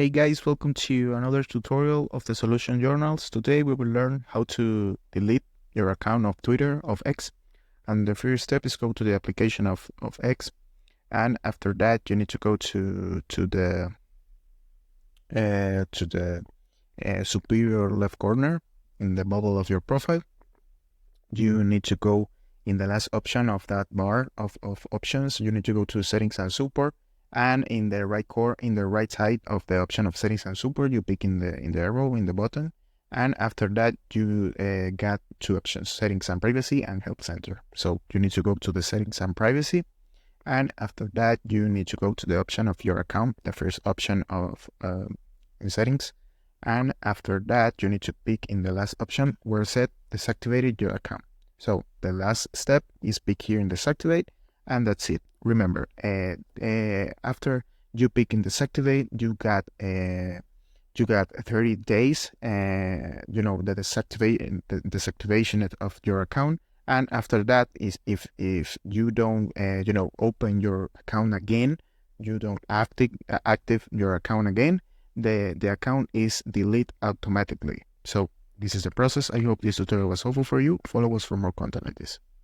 Hey guys, welcome to another tutorial of the Solution Journals. Today we will learn how to delete your account of Twitter, of X. And the first step is go to the application of X. And after that, you need to go to the superior left corner in the bubble of your profile. You need to go in the last option of that bar of options. You need to go to settings and support. And in the right side of the option of settings and support, you pick in the arrow in the button, and after that you got two options: settings and privacy and help center. So you need to go to the settings and privacy, and after that you need to go to the option of your account, the first option of in settings, and after that you need to pick in the last option where it said deactivated your account. So the last step is pick here in deactivate, and that's it. Remember, after you pick in deactivate, you got 30 days, the deactivation of your account. And after that is if you don't open your account again, you don't active your account again, the account is deleted automatically. So this is the process. I hope this tutorial was helpful for you. Follow us for more content like this.